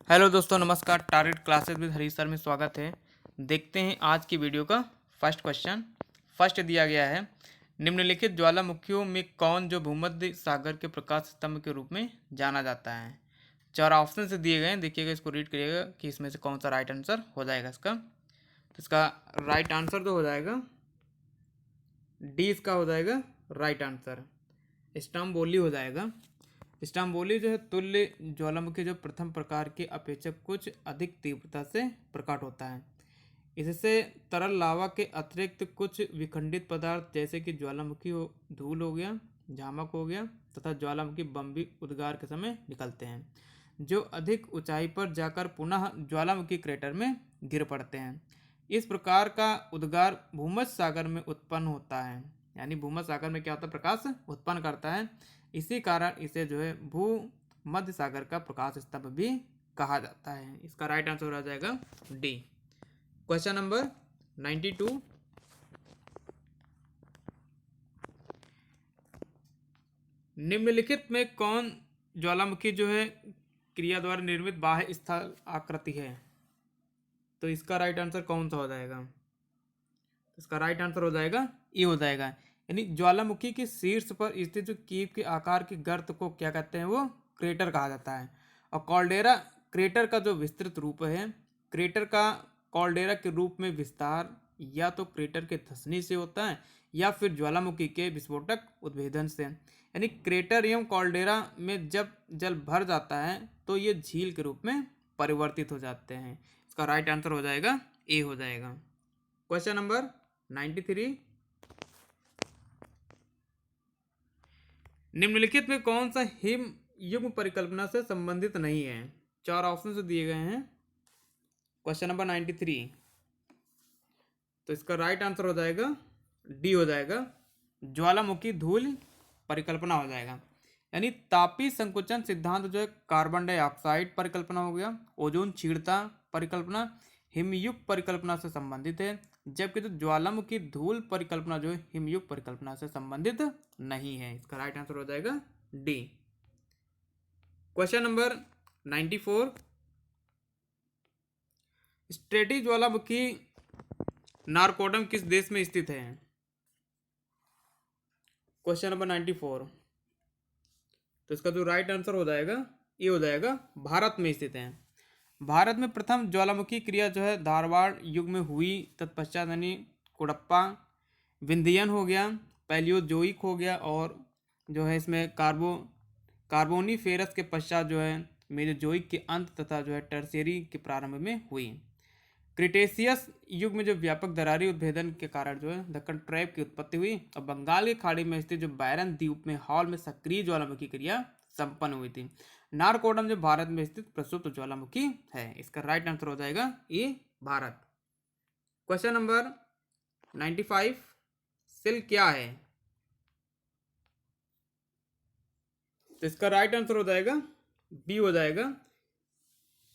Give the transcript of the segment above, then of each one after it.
Hello दोस्तों, नमस्कार। Target classes with Harish sir में स्वागत है। देखते हैं आज की वीडियो का फर्स्ट क्वेश्चन। फर्स्ट दिया गया है, निम्नलिखित ज्वालामुखियों में कौन जो भूमध्य सागर के प्रकाश स्तंभ के रूप में जाना जाता है। चार ऑप्शन से दिए गए हैं, देखिएगा, इसको रीड करिएगा कि इसमें से कौन सा राइट आंसर हो जाएगा इसका। तो इसका राइट आंसर तो हो जाएगा डी, इसका हो जाएगा राइट आंसर। स्टम्बोली हो जाएगा। स्टम्बोली जो है तुल्य ज्वालामुखी जो प्रथम प्रकार के अपेक्षा कुछ अधिक तीव्रता से प्रकट होता है। इससे तरल लावा के अतिरिक्त कुछ विखंडित पदार्थ जैसे कि ज्वालामुखी धूल हो गया, झामक हो गया तथा ज्वालामुखी बम भी उद्गार के समय निकलते हैं, जो अधिक ऊंचाई पर जाकर पुनः ज्वालामुखी क्रेटर में गिर पड़ते हैं। इस प्रकार का उद्गार भूमध्य सागर में उत्पन्न होता है, यानी भूमध्य सागर में क्या होता है, प्रकाश उत्पन्न करता है। इसी कारण इसे जो है भू मध्य सागर का प्रकाश स्तंभ भी कहा जाता है। इसका राइट आंसर हो जाएगा डी। क्वेश्चन नंबर 92, निम्नलिखित में कौन ज्वालामुखी जो है क्रिया द्वारा निर्मित बाह्य स्थल आकृति है। तो इसका राइट आंसर कौन सा हो जाएगा। तो इसका राइट आंसर हो जाएगा ए हो जाएगा, यानी ज्वालामुखी के शीर्ष पर स्थित जो कीप के आकार के गर्त को क्या कहते हैं, वो क्रेटर कहा जाता है। और कॉल्डेरा क्रेटर का जो विस्तृत रूप है, क्रेटर का कॉल्डेरा के रूप में विस्तार या तो क्रेटर के धंसने से होता है या फिर ज्वालामुखी के विस्फोटक उद्भेदन से। यानी क्रेटर एवं कॉल्डेरा में जब जल भर जाता है तो ये झील के रूप में परिवर्तित हो जाते हैं। इसका राइट आंसर हो जाएगा ए हो जाएगा। क्वेश्चन नंबर 93, निम्नलिखित में कौन सा हिम युग्म परिकल्पना से संबंधित नहीं है। चार ऑप्शन से दिए गए हैं। क्वेश्चन नंबर 93, तो इसका राइट आंसर हो जाएगा डी हो जाएगा, ज्वालामुखी धूल परिकल्पना हो जाएगा। यानी तापीय संकुचन सिद्धांत जो है कार्बन डाइऑक्साइड परिकल्पना हो गया, ओजोन क्षीणता परिकल्पना हिमयुग परिकल्पना से संबंधित है, जबकि जो ज्वालामुखी धूल परिकल्पना जो है हिमयुग परिकल्पना से संबंधित नहीं है। इसका राइट आंसर हो जाएगा डी। क्वेश्चन नंबर 94, स्ट्रेटी ज्वालामुखी नारकोडम किस देश में स्थित है। क्वेश्चन नंबर 94, तो इसका जो राइट आंसर हो जाएगा ये हो जाएगा, भारत में स्थित है। भारत में प्रथम ज्वालामुखी क्रिया जो है धारवाड़ युग में हुई, तत्पश्चात यानी कुड़प्पा विंध्यन हो गया, पैलियोजोइक हो गया, और जो है इसमें कार्बोनीफेरस के पश्चात जो है मेजोजोइक के अंत तथा जो है टर्शियरी के प्रारंभ में हुई। क्रिटेशियस युग में जो व्यापक दरारी उद्भेदन के कारण जो है दक्कन ट्रैप की उत्पत्ति हुई और बंगाल की खाड़ी में स्थित जो बैरन द्वीप में हॉल में सक्रिय ज्वालामुखी क्रिया संपन्न हुई थी। नारकोडम जो भारत में स्थित प्रसुप्त ज्वालामुखी है। इसका राइट आंसर हो जाएगा ये भारत। क्वेश्चन नंबर 95, सिल क्या है। तो इसका राइट आंसर हो जाएगा बी हो जाएगा,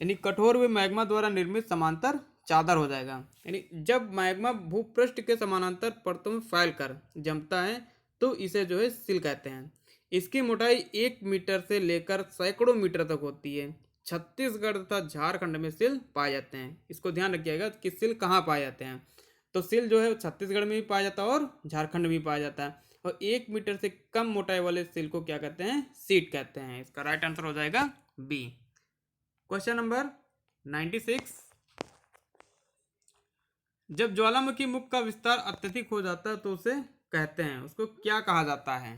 यानी कठोर हुए मैग्मा द्वारा निर्मित समांतर चादर हो जाएगा। यानी जब मैग्मा भूपृष्ठ के समानांतर परतों में फैलकर जमता है तो इसे जो है सिल कहते हैं। इसकी मोटाई 1 मीटर से लेकर सैकड़ों मीटर तक होती है। छत्तीसगढ़ तथा झारखंड में सिल पाए जाते हैं। इसको ध्यान रखिएगा कि सिल कहाँ पाए जाते हैं। तो सिल जो है छत्तीसगढ़ में भी पाया जाता है और झारखंड में भी पाया जाता है। और 1 मीटर से कम मोटाई वाले सिल को क्या कहते हैं, सीट कहते हैं। इसका राइट आंसर हो जाएगा बी। क्वेश्चन नंबर 96, जब ज्वालामुखी मुख का विस्तार अत्यधिक हो जाता है तो उसे कहते हैं, उसको क्या कहा जाता है।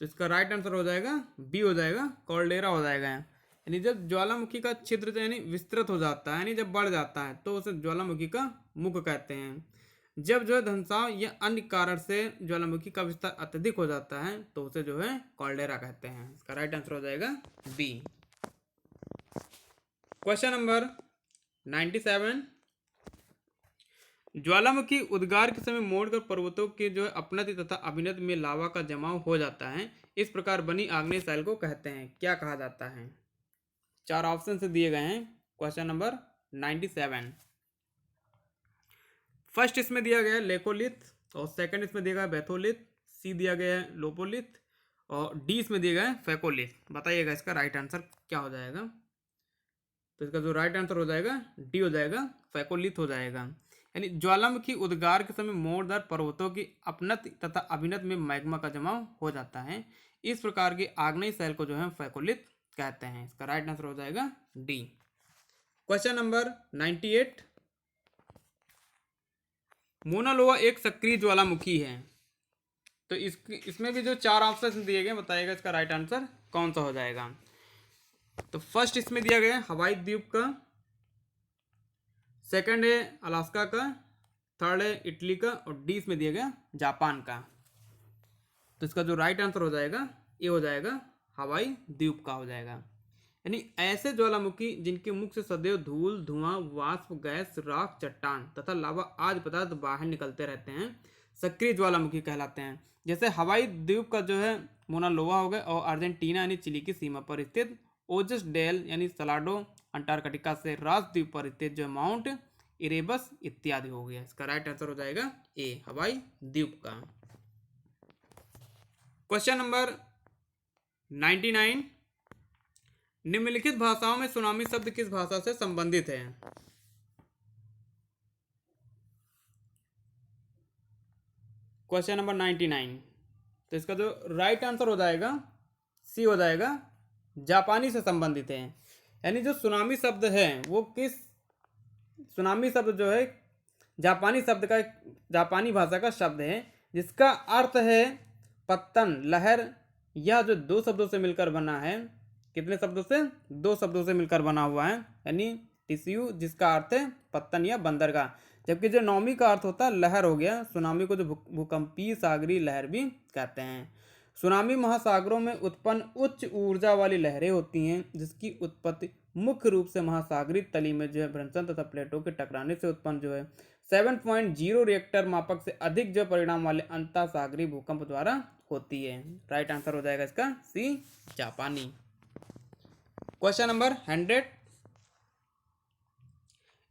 तो इसका राइट आंसर हो जाएगा बी हो जाएगा, कॉल्डेरा हो जाएगा। यानी जब ज्वालामुखी का छिद्र यानी विस्तृत हो जाता है, यानी जब बढ़ जाता है तो उसे ज्वालामुखी का मुख कहते हैं। जब जो है धंसाव या अन्य कारण से ज्वालामुखी का विस्तार अत्यधिक हो जाता है तो उसे जो है कॉल्डेरा कहते हैं। इसका राइट आंसर हो जाएगा बी। क्वेश्चन नंबर 97, ज्वालामुखी उद्गार के समय मोड़कर पर्वतों के जो है अपनति तथा अभिनति में लावा का जमाव हो जाता है। इस प्रकार बनी आग्नेय शैल को कहते हैं, क्या कहा जाता है। चार ऑप्शन से दिए गए हैं। क्वेश्चन नंबर 97, फर्स्ट इसमें दिया गया है लेकोलिथ, और सेकंड इसमें दिया गया है बैथोलिथ, सी दिया गया है लोपोलिथ, और डी इसमें दिया गया है फेकोलिथ। बताइएगा इसका राइट आंसर क्या हो जाएगा। तो इसका जो राइट आंसर हो जाएगा डी हो जाएगा, फैकोलिथ हो जाएगा। यानी ज्वालामुखी उद्गार के समय मोड़दार पर्वतों की अपनत तथा अभिनत में मैग्मा का जमाव हो जाता है। इस प्रकार की आग्नेय शैल को जो है फैकोलिथ कहते हैं। इसका राइट आंसर हो जाएगा डी। क्वेश्चन नंबर 98, मोना लोआ एक सक्रिय ज्वालामुखी है। तो इसमें भी जो 4 ऑप्शन दिए गए, बताइएगा इसका राइट आंसर कौन सा हो जाएगा। तो फर्स्ट इसमें दिया गया है हवाई द्वीप का, सेकंड है अलास्का का, थर्ड है इटली का, और डी इसमें दिया गया जापान का। तो इसका जो राइट आंसर हो जाएगा ये हो जाएगा हवाई द्वीप का हो जाएगा। यानी ऐसे ज्वालामुखी जिनके मुख से सदैव धूल, धुआं, वाष्प, गैस, राख, चट्टान तथा लावा आदि पदार्थ बाहर निकलते रहते हैं, सक्रिय ज्वालामुखी कहलाते हैं। जैसे हवाई द्वीप का जो है मोना लोआ हो गया, और अर्जेंटीना यानी चिली की सीमा पर स्थित ओजस डेल यानी सलाडो, अंटार्कटिका से रास द्वीप पर स्थित जो माउंट इरेबस इत्यादि हो गया। इसका राइट आंसर हो जाएगा ए, हवाई द्वीप का। क्वेश्चन नंबर 99, निम्नलिखित भाषाओं में सुनामी शब्द किस भाषा से संबंधित है। क्वेश्चन नंबर 99, तो इसका जो राइट आंसर हो जाएगा सी हो जाएगा, जापानी से संबंधित है। यानी जो सुनामी शब्द है वो किस, सुनामी शब्द जो है जापानी शब्द का, जापानी भाषा का शब्द है, जिसका अर्थ है पत्तन, लहर। यह जो 2 शब्दों से मिलकर बना है, कितने शब्दों से, 2 शब्दों से मिलकर बना हुआ है। यानी टिश्यू जिसका अर्थ है पत्तन या बंदरगाह, जबकि जो नौमी का अर्थ होता है लहर हो गया। सुनामी को जो भूकंपीय सागरीय लहर भी कहते हैं। सुनामी महासागरों में उत्पन्न उच्च ऊर्जा वाली लहरें होती हैं, जिसकी उत्पत्ति मुख्य रूप से महासागरीय तली में जो है भ्रंशन तथा प्लेटों के टकराने से उत्पन्न जो है 7.0 रिएक्टर मापक से अधिक जो परिणाम वाले अंतःसागरीय भूकंप द्वारा होती है। राइट आंसर हो जाएगा इसका सी, जापानी। क्वेश्चन नंबर 100,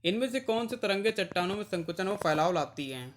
इनमें से कौन से तरंगे चट्टानों में संकुचन और फैलाव लाती हैं।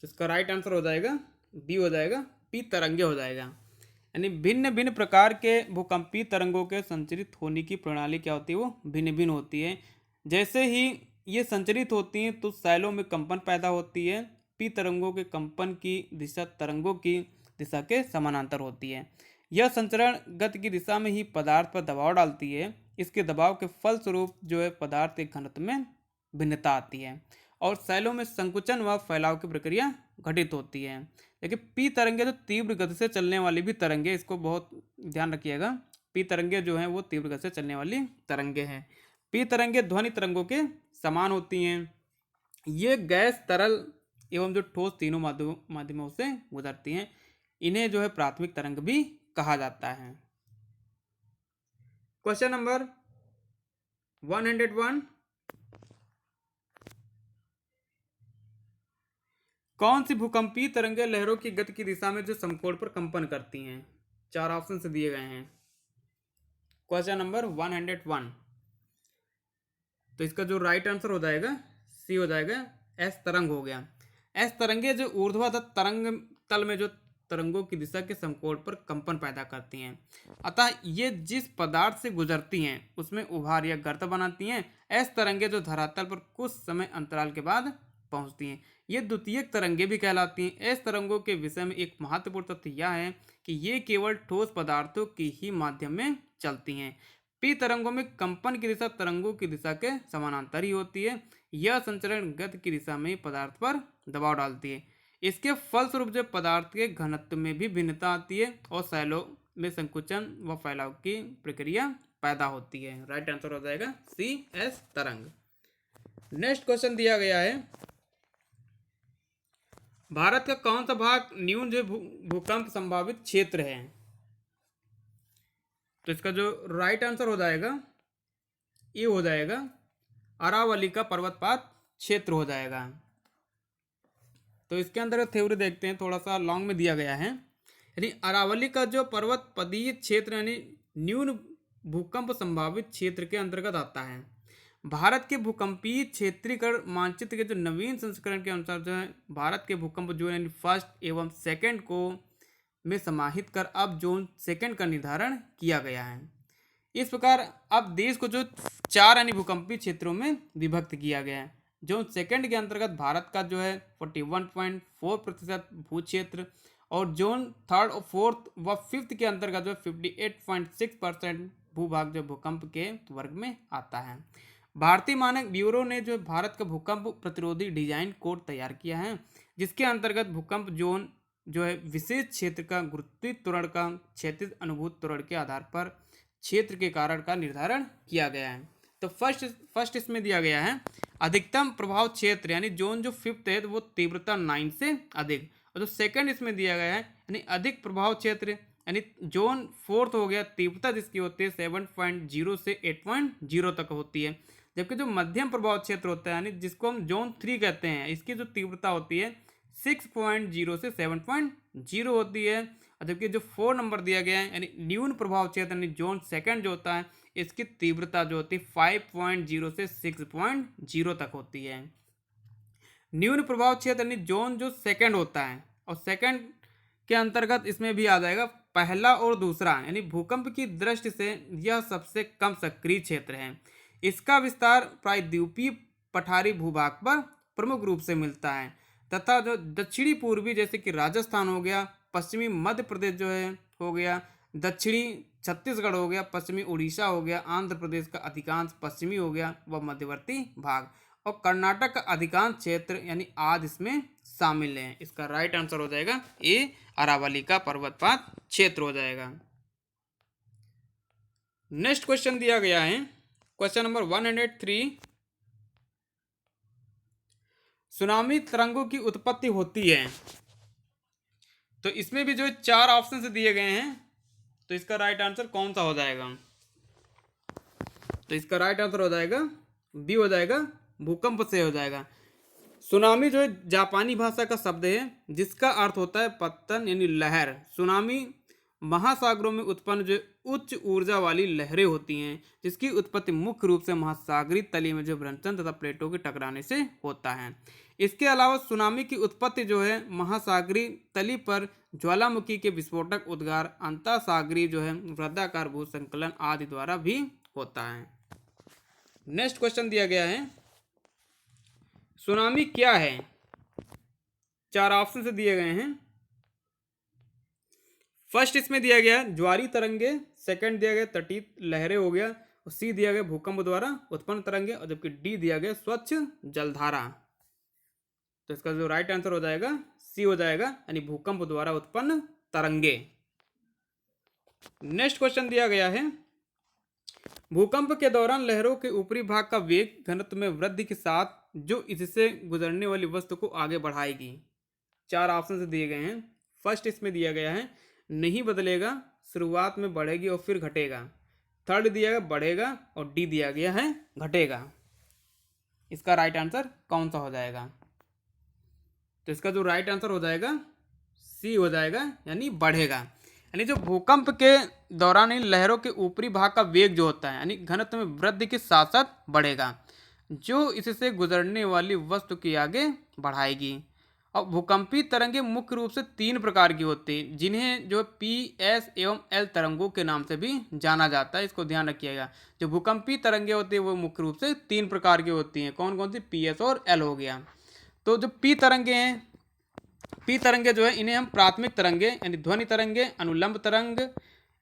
इसका राइट आंसर हो जाएगा बी हो जाएगा, पी, तरंगे हो जाएगा। यानी भिन्न भिन्न प्रकार के भूकंपीय तरंगों के संचरित होने की प्रणाली क्या होती है, वो भिन्न भिन्न होती है। जैसे ही ये संचरित होती हैं तो शैलों में कंपन पैदा होती है। पी तरंगों के कंपन की दिशा तरंगों की दिशा के समानांतर होती है। यह संचरण गति की दिशा में ही पदार्थ पर दबाव डालती है। इसके दबाव के फलस्वरूप जो है पदार्थ के घनत्व में भिन्नता आती है, और शैलों में संकुचन व फैलाव की प्रक्रिया घटित होती है। लेकिन पी तरंगे जो तीव्र गति से चलने वाली भी तरंगे, इसको बहुत ध्यान रखिएगा, पी तरंगे जो हैं वो तीव्र गति से चलने वाली तरंगे हैं। पी तरंगे ध्वनि तरंगों के समान होती हैं। ये गैस, तरल एवं जो ठोस तीनों माध्यमों से गुजरती हैं। इन्हें जो है प्राथमिक तरंग भी कहा जाता है। क्वेश्चन नंबर 101, कौन सी भूकंपीय तरंगें लहरों की गति की दिशा में जो समकोण पर कंपन करती हैं। 4 ऑप्शन से दिए गए हैं। क्वेश्चन नंबर 101, तो इसका जो राइट आंसर हो जाएगा सी हो जाएगा, एस तरंग हो गया। एस तरंगे जो ऊर्ध्वाधर तरंग तल में जो तरंगों की दिशा के समकोण पर कंपन पैदा करती हैं। अतः ये जिस पदार्थ से गुजरती हैं उसमें उभार या गर्त बनाती हैं। एस तरंगे जो धरातल पर कुछ समय अंतराल के बाद पहुंचती हैं, ये द्वितीयक तरंगे भी कहलाती हैं। एस तरंगों के विषय में एक महत्वपूर्ण तथ्य यह है कि ये केवल ठोस पदार्थों की ही माध्यम में चलती हैं। पी तरंगों में कंपन की दिशा तरंगों की दिशा के समानांतर ही होती है। यह संचरण गति की दिशा में पदार्थ पर दबाव डालती है। इसके फलस्वरूप जो पदार्थ के घनत्व में भी भिन्नता आती है, और शैलों में संकुचन व फैलाव की प्रक्रिया पैदा होती है। राइट आंसर हो जाएगा सी, एस तरंग। नेक्स्ट क्वेश्चन दिया गया है, भारत का कौन सा भाग न्यून जो भूकंप संभावित क्षेत्र है। तो इसका जो राइट आंसर हो जाएगा ये हो जाएगा अरावली का पर्वतपात क्षेत्र हो जाएगा। तो इसके अंदर थ्योरी देखते हैं, थोड़ा सा लॉन्ग में दिया गया है। यानी अरावली का जो पर्वत पदीय क्षेत्र यानी न्यून भूकंप संभावित क्षेत्र के अंतर्गत आता है। भारत के भूकंपीय क्षेत्रीकरण मानचित्र के जो नवीन संस्करण के अनुसार जो है भारत के भूकंप जो यानी फर्स्ट एवं सेकंड को में समाहित कर अब जोन सेकंड का निर्धारण किया गया है। इस प्रकार अब देश को जो 4 यानी भूकंपीय क्षेत्रों में विभक्त किया गया है। जोन सेकंड के अंतर्गत भारत का जो है 41.4% भू क्षेत्र और जोन थर्ड और फोर्थ व फिफ्थ के अंतर्गत जो 58.6% भूभाग जो भूकंप के वर्ग में आता है। भारतीय मानक ब्यूरो ने जो भारत का भूकंप प्रतिरोधी डिजाइन कोड तैयार किया है, जिसके अंतर्गत भूकंप जोन जो है विशेष क्षेत्र का गुरुत्वीय त्वरण का क्षैतिज अनुभूत त्वरण के आधार पर क्षेत्र के कारण का निर्धारण किया गया है। तो फर्स्ट इसमें दिया गया है अधिकतम प्रभाव क्षेत्र यानी जोन जो फिफ्थ है तो वो तीव्रता 9 से अधिक, और जो सेकंड इसमें दिया गया है यानी अधिक प्रभाव क्षेत्र यानी जोन फोर्थ हो गया, तीव्रता जिसकी होती है 7.0 से 8.0 तक होती है। जबकि जो मध्यम प्रभाव क्षेत्र होता है यानी जिसको हम जोन 3 कहते हैं, इसकी जो तीव्रता होती है 6.0 से 7.0 होती है। और जबकि जो 4 नंबर दिया गया है यानी न्यून प्रभाव क्षेत्र यानी जोन सेकंड जो होता है, इसकी तीव्रता जो होती है 5.0 से 6.0 तक होती है। न्यून प्रभाव क्षेत्र यानी जोन जो सेकंड होता है, और सेकंड के अंतर्गत इसमें भी आ जाएगा पहला और दूसरा, यानी भूकंप की दृष्टि से यह सबसे कम सक्रिय क्षेत्र है। इसका विस्तार प्रायद्वीपीय पठारी भूभाग पर प्रमुख रूप से मिलता है तथा जो दक्षिणी पूर्वी जैसे कि राजस्थान हो गया, पश्चिमी मध्य प्रदेश जो है हो गया, दक्षिणी छत्तीसगढ़ हो गया, पश्चिमी उड़ीसा हो गया, आंध्र प्रदेश का अधिकांश पश्चिमी हो गया व मध्यवर्ती भाग, और कर्नाटक का अधिकांश क्षेत्र यानी आदि इसमें शामिल है। इसका राइट आंसर हो जाएगा ए, अरावली का पर्वतपात क्षेत्र हो जाएगा। नेक्स्ट क्वेश्चन दिया गया है क्वेश्चन नंबर 103, सुनामी तरंगों की उत्पत्ति होती है। तो इसमें भी जो 4 ऑप्शन से दिए गए हैं, तो इसका राइट आंसर कौन सा हो जाएगा? तो इसका राइट आंसर हो जाएगा बी हो जाएगा, भूकंप से हो जाएगा। सुनामी जो है जापानी भाषा का शब्द है जिसका अर्थ होता है पतन यानी लहर। सुनामी महासागरों में उत्पन्न जो उच्च ऊर्जा वाली लहरें होती हैं जिसकी उत्पत्ति मुख्य रूप से महासागरीय तली में जो भ्रंशन तथा प्लेटों के टकराने से होता है। इसके अलावा सुनामी की उत्पत्ति जो है महासागरीय तली पर ज्वालामुखी के विस्फोटक उद्गार, अंतःसागरीय जो है वृत्ताकार भूसंकलन आदि द्वारा भी होता है। नेक्स्ट क्वेश्चन दिया गया है, सुनामी क्या है? 4 ऑप्शन से दिए गए हैं। फर्स्ट इसमें दिया गया ज्वारी तरंगे, सेकंड दिया गया तटीय लहरें हो गया, और सी दिया गया भूकंप द्वारा उत्पन्न तरंगे, और जबकि डी दिया गया स्वच्छ जलधारा। तो इसका जो राइट आंसर हो जाएगा सी हो जाएगा, यानी भूकंप द्वारा उत्पन्न तरंगे। नेक्स्ट क्वेश्चन दिया गया है, भूकंप के दौरान लहरों के ऊपरी भाग का वेग घनत्व में वृद्धि के साथ जो इससे गुजरने वाली वस्तु को आगे बढ़ाएगी। 4 ऑप्शन से दिए गए हैं। फर्स्ट इसमें दिया गया है नहीं बदलेगा, शुरुआत में बढ़ेगी और फिर घटेगा। थर्ड दिया गया बढ़ेगा, और डी दिया गया है घटेगा। इसका राइट आंसर कौन सा हो जाएगा? तो इसका जो राइट आंसर हो जाएगा सी हो जाएगा, यानी बढ़ेगा। यानी जो भूकंप के दौरान इन लहरों के ऊपरी भाग का वेग जो होता है यानी घनत्व में वृद्धि के साथ साथ बढ़ेगा, जो इससे गुजरने वाली वस्तु की आगे बढ़ाएगी। और भूकंपीय तरंगे मुख्य रूप से 3 प्रकार की होती हैं, जिन्हें जो पी, एस एवं एल तरंगों के नाम से भी जाना जाता है। इसको ध्यान रखिएगा, जो भूकंपीय तरंगे होती है वो मुख्य रूप से 3 प्रकार की होती हैं। कौन कौन सी? पी, एस और एल हो गया। तो जो पी तरंगे हैं, पी तरंगे जो है इन्हें हम प्राथमिक तरंगे यानी ध्वनि तरंगे, अनुलंब तरंग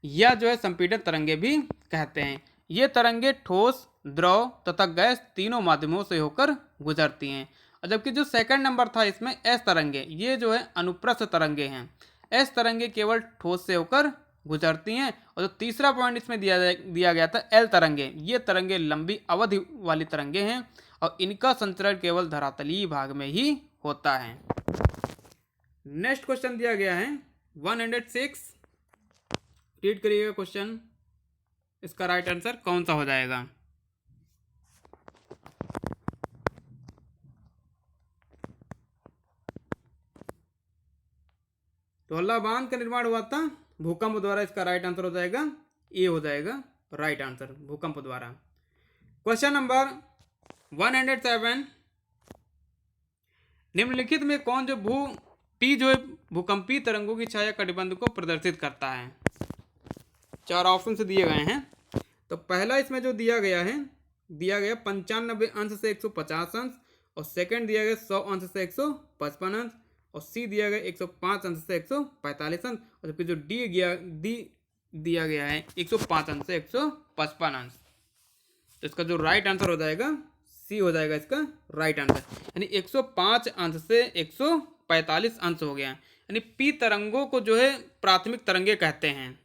या जो है संपीड़न तरंगे भी कहते हैं। ये तरंगे ठोस, द्रव तथा गैस तीनों माध्यमों से होकर गुजरती हैं। और जबकि जो सेकंड नंबर था इसमें एस तरंगे, ये जो है अनुप्रस्थ तरंगे हैं। एस तरंगे केवल ठोस से होकर गुजरती हैं। और जो तीसरा पॉइंट इसमें दिया गया था एल तरंगे, ये तरंगे लंबी अवधि वाली तरंगे हैं और इनका संचरण केवल धरातलीय भाग में ही होता है। नेक्स्ट क्वेश्चन दिया गया है 106, रीड करिएगा क्वेश्चन। इसका राइट आंसर कौन सा हो जाएगा? धौला बांध का निर्माण हुआ था भूकंप द्वारा। इसका राइट आंसर हो जाएगा ए हो जाएगा राइट आंसर, भूकंप द्वारा। क्वेश्चन नंबर 107, निम्नलिखित में कौन जो टी जो है भूकंपीय तरंगों की छाया कटिबंध को प्रदर्शित करता है? 4 ऑप्शन से दिए गए हैं। तो पहला इसमें जो दिया गया 95 अंश से 150 अंश, और सेकंड दिया गया 100 अंश से 155 अंश, और सी दिया गया 105 अंश से 145 अंश, और जबकि जो दिया गया है 105 अंश से 155 अंश। तो इसका जो राइट आंसर हो जाएगा सी हो जाएगा इसका राइट आंसर, यानी 105 अंश से 145 अंश हो गया। यानी पी तरंगों को जो है प्राथमिक तरंगे कहते हैं,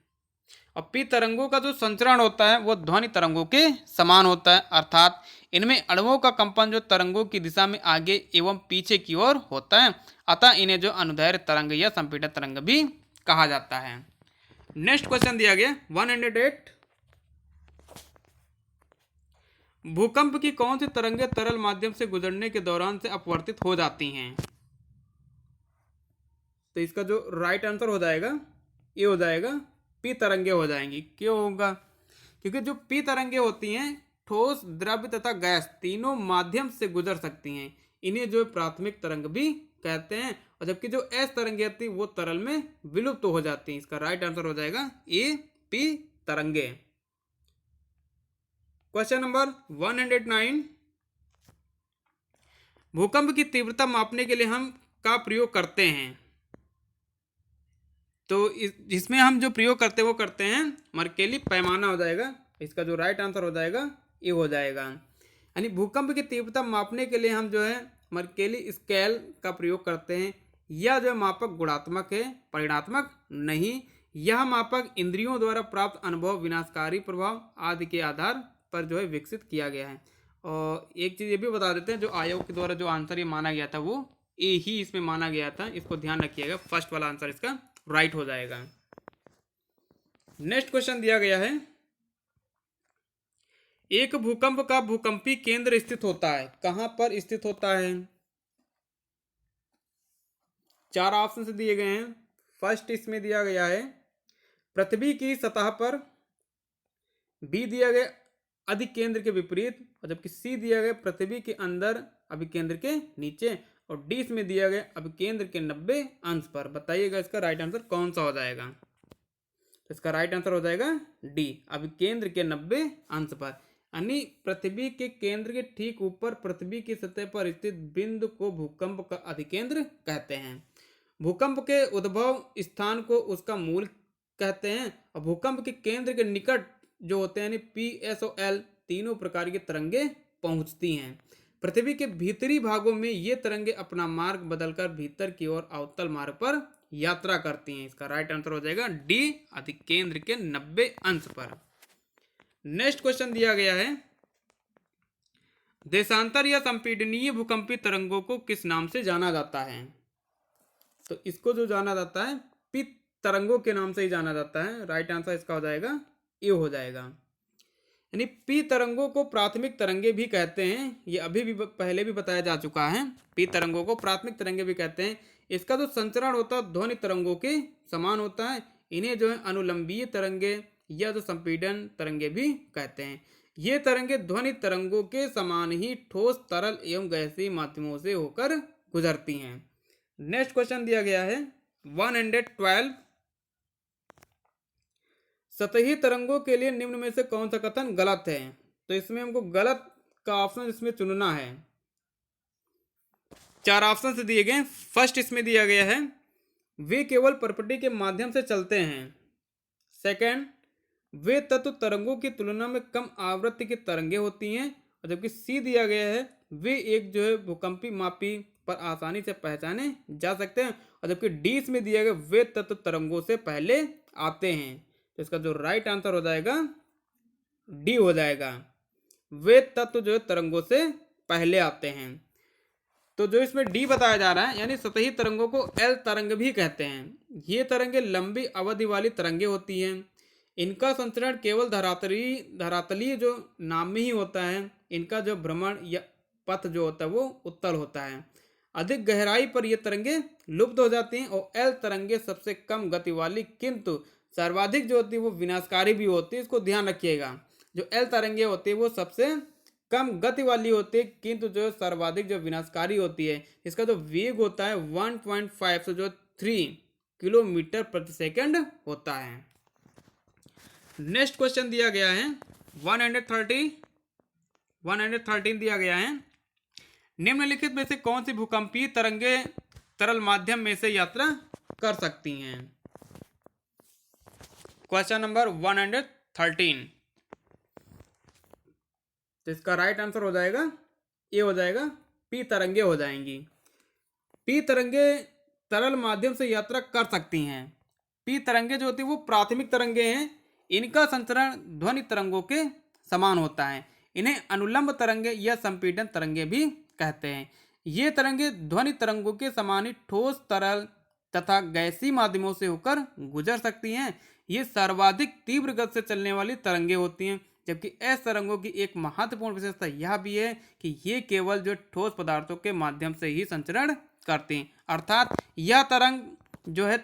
और पी तरंगों का जो संचरण होता है वो ध्वनि तरंगों के समान होता है, अर्थात इनमें अणुओं का कंपन जो तरंगों की दिशा में आगे एवं पीछे की ओर होता है, अतः इन्हें जो अनुदैर्ध्य तरंग या संपीड़ित तरंग भी कहा जाता है। नेक्स्ट क्वेश्चन दिया गया 108, भूकंप की कौन सी तरंगें तरल माध्यम से गुजरने के दौरान से अपवर्तित हो जाती हैं? तो इसका जो राइट आंसर हो जाएगा ये हो जाएगा पी तरंगे हो जाएंगी। क्यों होगा? क्योंकि जो पी तरंगे होती हैं ठोस, द्रव्य तथा गैस तीनों माध्यम से गुजर सकती हैं, इन्हें जो प्राथमिक तरंग भी कहते हैं, और जबकि जो एस तरंगे होती है वो तरल में विलुप्त हो जाती हैं। इसका राइट आंसर हो जाएगा ए पी तरंगे। क्वेश्चन नंबर 109, भूकंप की तीव्रता मापने के लिए हम का प्रयोग करते हैं? तो इसमें हम जो प्रयोग करते हैं वो करते हैं मर्केली पैमाना हो जाएगा। इसका जो राइट आंसर हो जाएगा ये हो जाएगा। यानी भूकंप की तीव्रता मापने के लिए हम जो है मर्केली स्केल का प्रयोग करते हैं। यह जो मापक गुणात्मक है, परिमाणात्मक नहीं। यह मापक इंद्रियों द्वारा प्राप्त अनुभव, विनाशकारी प्रभाव आदि के आधार पर जो है विकसित किया गया है। और एक चीज़ ये भी बता देते हैं, जो आयोग के द्वारा जो आंसर ये माना गया था वो ए ही इसमें माना गया था, इसको ध्यान रखिएगा। फर्स्ट वाला आंसर इसका राइट हो जाएगा। नेक्स्ट क्वेश्चन दिया गया है, एक भूकंप का भूकंपी केंद्र स्थित होता है, कहां पर स्थित होता है? चार ऑप्शन से दिए गए हैं। फर्स्ट इसमें दिया गया है पृथ्वी की सतह पर, बी दिया गया अधिकेंद्र के विपरीत, और जबकि सी दिया गया पृथ्वी के अंदर अभिकेंद्र के नीचे, और डी इसमें दिया गया अभिकेंद्र के 90 अंश पर। बताइएगा इसका राइट आंसर कौन सा हो जाएगा? तो इसका राइट आंसर हो जाएगा डी, अभिकेंद्र के 90 अंश पर। यानी पृथ्वी के केंद्र के ठीक ऊपर पृथ्वी की सतह पर स्थित बिंदु को भूकंप का अधिकेंद्र कहते हैं। भूकंप के उद्भव स्थान को उसका मूल कहते हैं, और भूकंप के केंद्र के निकट जो होते हैं पी, एस और एल तीनों प्रकार की तरंगे पहुंचती हैं। पृथ्वी के भीतरी भागों में ये तरंगे अपना मार्ग बदलकर भीतर की ओर अवतल मार्ग पर यात्रा करती हैं। इसका राइट आंसर हो जाएगा डी, अधिकेंद्र के 90 अंश पर। नेक्स्ट क्वेश्चन दिया गया है, देशांतर या संपीडनीय भूकंपी तरंगों को किस नाम से जाना जाता है? तो इसको जो जाना जाता है पी तरंगों के नाम से ही जाना जाता है। राइट आंसर इसका हो जाएगा ए हो जाएगा। यानी पी तरंगों को प्राथमिक तरंगे भी कहते हैं, ये अभी भी पहले भी बताया जा चुका है। पी तरंगों को प्राथमिक तरंगे भी कहते हैं। इसका जो संचरण होता है ध्वनि तरंगों के समान होता है। इन्हें जो है अनुलंबीय तरंगे या जो संपीड़न तरंगे भी कहते हैं। ये तरंगे ध्वनि तरंगों के समान ही ठोस, तरल एवं गैसीय माध्यमों से होकर गुजरती हैं। नेक्स्ट क्वेश्चन दिया गया है 112, सतही तरंगों के लिए निम्न में से कौन सा कथन गलत है? तो इसमें हमको गलत का ऑप्शन इसमें चुनना है। चार ऑप्शन से दिए गए। फर्स्ट इसमें दिया गया है वे केवल पर्पटी के माध्यम से चलते हैं। सेकंड, वे तत्व तरंगों की तुलना में कम आवृत्ति की तरंगे होती हैं। और जबकि सी दिया गया है वे एक जो है भूकंपी मापी पर आसानी से पहचाने जा सकते हैं। और जबकि डी इसमें दिया गया वे तत्व तरंगों से पहले आते हैं। तो इसका जो राइट आंसर हो जाएगा डी हो जाएगा, वे तत्व जो है तरंगों से पहले आते हैं। तो जो इसमें डी बताया जा रहा है यानी सतही तरंगों को एल तरंग भी कहते हैं। ये तरंगे लंबी अवधि वाली तरंगे होती हैं। इनका संचरण केवल धरातलीय जो नाम में ही होता है। इनका जो भ्रमण या पथ जो होता है वो उत्तल होता है। अधिक गहराई पर ये तरंगे लुप्त हो जाती हैं। और एल तरंगे सबसे कम गति वाली किंतु सर्वाधिक जो होती है वो विनाशकारी भी होती है। इसको ध्यान रखिएगा, जो एल तरंगे होती है वो सबसे कम गति वाली होती है किंतु जो सर्वाधिक जो विनाशकारी होती है। इसका जो वेग होता है 1.5 से जो 3 किलोमीटर प्रति सेकंड होता है। नेक्स्ट क्वेश्चन दिया गया है 113 दिया गया है। निम्नलिखित में से कौन सी भूकंपीय तरंगे तरल माध्यम में से यात्रा कर सकती हैं? Question number 113। तो इसका राइट आंसर हो जाएगा ए, हो जाएगा पी तरंगे हो जाएंगी। पी तरंगे तरल माध्यम से यात्रा कर सकती हैं। पी तरंगे जो होती है वो प्राथमिक तरंगे हैं। इनका संचरण ध्वनि तरंगों के समान होता है। इन्हें अनुलंब तरंगे या संपीड़न तरंगे भी कहते हैं। ये तरंगे ध्वनि तरंगों के समान ही ठोस, तरल तथा गैसीय माध्यमों से होकर गुजर सकती हैं। ये सर्वाधिक तीव्र गति से चलने वाली तरंगे होती हैं। जबकि एस तरंगों की एक महत्वपूर्ण विशेषता यह भी है कि ये केवल जो ठोस पदार्थों के माध्यम से ही संचरण करती हैं। अर्थात यह तरंग जो है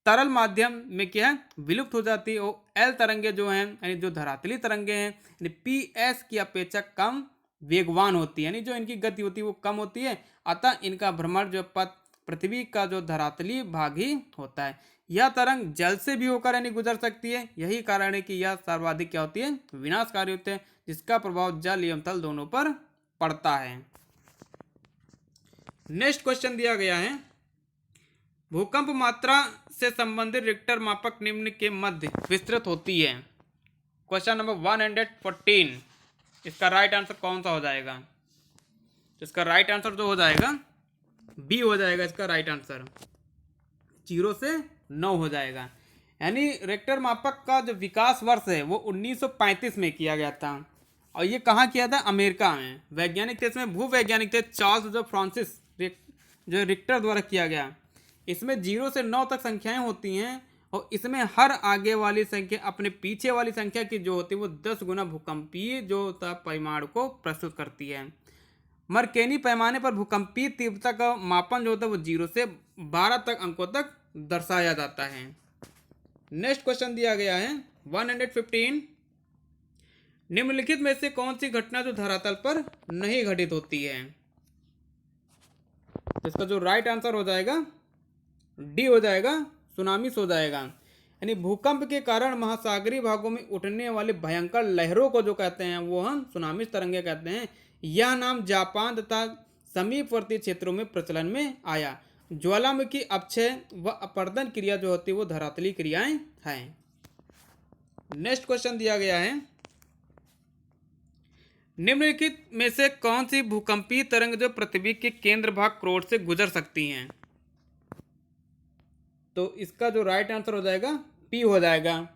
तरल माध्यम में क्या है, विलुप्त हो जाती है। और एल तरंगे जो हैं यानी जो धरातली तरंगे हैं यानी पी एस की अपेक्षा कम वेगवान होती है, यानी जो इनकी गति होती है वो कम होती है। अतः इनका भ्रमण जो पथ पृथ्वी का जो धरातली भाग ही होता है। यह तरंग जल से भी होकर यानी गुजर सकती है। यही कारण है कि यह सर्वाधिक क्या होती है, विनाशकारी होती है, जिसका प्रभाव जल एवं थल दोनों पर पड़ता है। नेक्स्ट क्वेश्चन दिया गया है, भूकंप मात्रा से संबंधित रिक्टर मापक निम्न के मध्य विस्तृत होती है। Question number 114। इसका राइट आंसर कौन सा हो जाएगा? तो इसका राइट आंसर जो हो जाएगा बी हो जाएगा। इसका राइट आंसर 0 से 9 हो जाएगा। यानी रिक्टर मापक का जो विकास वर्ष है वो 1935 में किया गया था। और ये कहाँ किया था? अमेरिका में। वैज्ञानिक थे इसमें, भूवैज्ञानिक थे चार्ल्स जो फ्रांसिस जो रिक्टर द्वारा किया गया। इसमें 0 से 9 तक संख्याएं होती हैं और इसमें हर आगे वाली संख्या अपने पीछे वाली संख्या की जो होती है वो 10 गुना भूकंपीय जो परिमाण को प्रस्तुत करती है। मरकेनी पैमाने पर भूकंपीय तीव्रता का मापन जो होता है वो 0 से 12 तक अंकों तक दर्शाया जाता है। नेक्स्ट क्वेश्चन दिया गया है 115। निम्नलिखित में से कौन सी घटना जो धरातल पर नहीं घटित होती है? तो इसका जो राइट आंसर हो जाएगा डी हो जाएगा, सुनामी हो जाएगा। यानी भूकंप के कारण महासागरीय भागों में उठने वाली भयंकर लहरों को जो कहते हैं वो हम सुनामी तरंगे कहते हैं। यह नाम जापान तथा समीपवर्ती क्षेत्रों में प्रचलन में आया। ज्वालामुखी अपक्षय व अपर्दन क्रिया जो होती है वो धरातली क्रियाएं हैं। नेक्स्ट क्वेश्चन दिया गया है, निम्नलिखित में से कौन सी भूकंपीय तरंग जो पृथ्वी के केंद्र भाग क्रोड से गुजर सकती हैं? तो इसका जो राइट आंसर हो जाएगा पी हो जाएगा।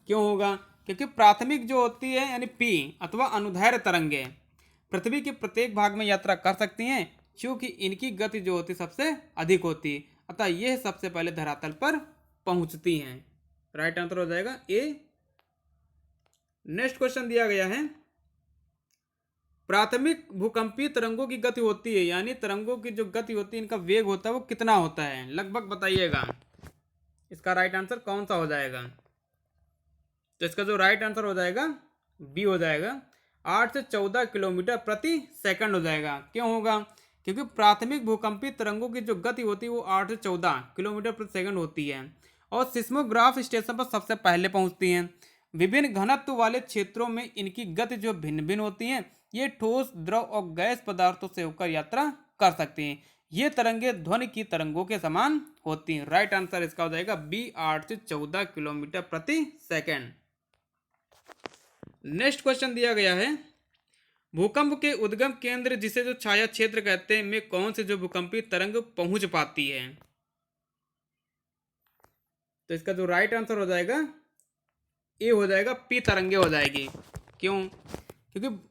क्यों होगा? क्योंकि प्राथमिक जो होती है यानी पी अथवा अनुदैर्ध्य तरंगे पृथ्वी के प्रत्येक भाग में यात्रा कर सकती हैं, क्योंकि इनकी गति जो होती है सबसे अधिक होती है। अतः यह सबसे पहले धरातल पर पहुंचती हैं। राइट आंसर हो जाएगा ए। नेक्स्ट क्वेश्चन दिया गया है, प्राथमिक भूकंपीय तरंगों की गति होती है यानी तरंगों की जो गति होती है इनका वेग होता है वो कितना होता है? लगभग बताइएगा। इसका राइट आंसर कौन सा हो जाएगा? तो इसका जो राइट आंसर हो जाएगा बी हो जाएगा, 8 से 14 किलोमीटर प्रति सेकंड हो जाएगा। क्यों होगा? क्योंकि प्राथमिक भूकंपीय तरंगों की जो गति होती है वो 8 से 14 किलोमीटर प्रति सेकंड होती है और सिस्मोग्राफ स्टेशन पर सबसे पहले पहुंचती हैं। विभिन्न घनत्व वाले क्षेत्रों में इनकी गति जो भिन्न भिन्न होती है। ये ठोस, द्रव और गैस पदार्थों से होकर यात्रा कर सकती हैं। ये तरंगे ध्वनि की तरंगों के समान होती हैं। राइट आंसर इसका हो जाएगा बी, 8 से 14 किलोमीटर प्रति सेकंड। नेक्स्ट क्वेश्चन दिया गया है, भूकंप के उद्गम केंद्र जिसे जो छाया क्षेत्र कहते हैं में कौन से जो भूकंपीय तरंग पहुंच पाती है? तो इसका जो राइट आंसर हो जाएगा ए हो जाएगा, पी तरंगे हो जाएगी। क्यों? क्योंकि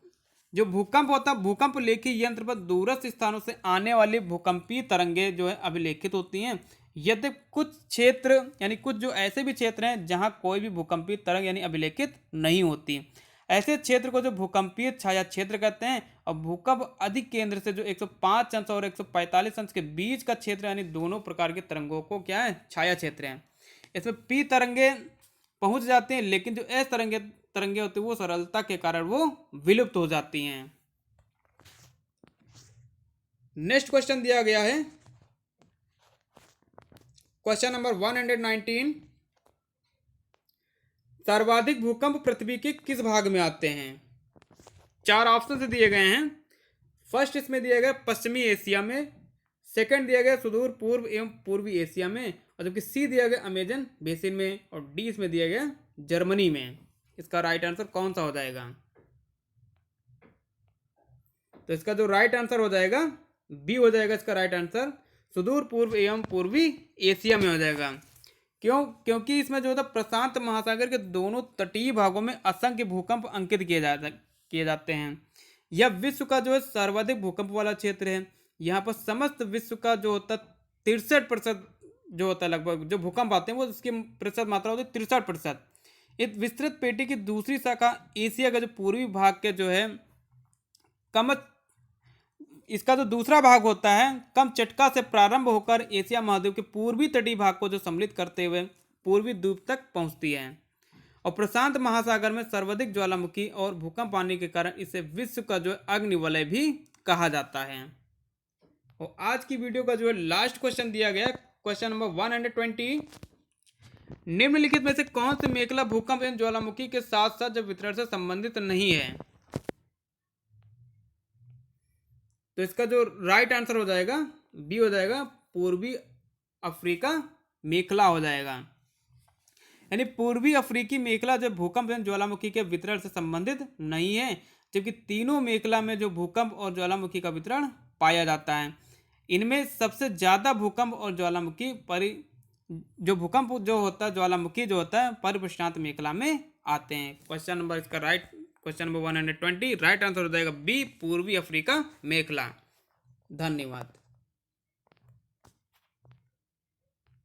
जो भूकंप होता है भूकंप लेखी यंत्र पर दूरस्थ स्थानों से आने वाली भूकंपीय तरंगे जो है अभिलेखित होती हैं। यदि कुछ क्षेत्र यानी कुछ जो ऐसे भी क्षेत्र हैं जहां कोई भी भूकंपीय तरंग यानी अभिलेखित नहीं होती, ऐसे क्षेत्र को जो भूकंपीय छाया क्षेत्र कहते हैं। और भूकंप अधिक केंद्र से जो 105 अंश और 145 अंश के बीच का क्षेत्र यानी दोनों प्रकार के तरंगों को क्या है, छाया क्षेत्र है। इसमें पी तरंगे पहुंच जाते हैं, लेकिन जो एस तरंगे होती है वो सरलता के कारण वो विलुप्त हो जाती हैं। नेक्स्ट क्वेश्चन दिया गया है, क्वेश्चन नंबर 119। सर्वाधिक भूकंप पृथ्वी के किस भाग में आते हैं? 4 ऑप्शन से दिए गए हैं। फर्स्ट इसमें दिया गया पश्चिमी एशिया में, सेकंड दिया गया सुदूर पूर्व एवं पूर्वी एशिया में, और जबकि सी दिया गया अमेजन बेसिन में, और डी इसमें दिया गया जर्मनी में। इसका राइट आंसर कौन सा हो जाएगा? तो इसका जो राइट आंसर हो जाएगा बी हो जाएगा इसका राइट आंसर, सुदूर पूर्व एवं पूर्वी एशिया में हो जाएगा। क्यों? क्योंकि इसमें जो होता प्रशांत महासागर के दोनों तटीय भागों में असंख्य भूकंप अंकित किए जाते हैं। यह विश्व का जो है सर्वाधिक भूकंप वाला क्षेत्र है। यहाँ पर समस्त विश्व का जो होता 63% जो होता है लगभग जो भूकंप आते हैं वो इसकी प्रतिशत मात्रा होती है 63%। इस विस्तृत पेटी की दूसरी शाखा एशिया का जो पूर्वी भाग के जो है कम, इसका जो दूसरा भाग होता है कम चटका से प्रारंभ होकर एशिया महाद्वीप के पूर्वी तटीय भाग को जो सम्मिलित करते हुए पूर्वी द्वीप तक पहुंचती है, और प्रशांत महासागर में सर्वाधिक ज्वालामुखी और भूकंप आने के कारण इसे विश्व का जो अग्निवलय भी कहा जाता है। और आज की वीडियो का जो है लास्ट क्वेश्चन दिया गया, क्वेश्चन नंबर 120, निम्नलिखित में से कौन से मेखला भूकंप एवं ज्वालामुखी के साथ साथ जब वितरण से संबंधित नहीं है? तो इसका जो राइट आंसर हो जाएगा बी हो जाएगा, पूर्वी अफ्रीका मेखला हो जाएगा। यानी पूर्वी अफ्रीकी मेखला जो भूकंप एवं ज्वालामुखी के वितरण से संबंधित नहीं है, जबकि तीनों मेखला में जो भूकंप और ज्वालामुखी का वितरण पाया जाता है। इनमें सबसे ज्यादा भूकंप और ज्वालामुखी भूकंप जो होता है ज्वालामुखी जो होता है परिप्रशांत मेखला में आते हैं। क्वेश्चन नंबर इसका right, question number 120 right answer हो जाएगा बी, पूर्वी अफ्रीका मेखला। धन्यवाद।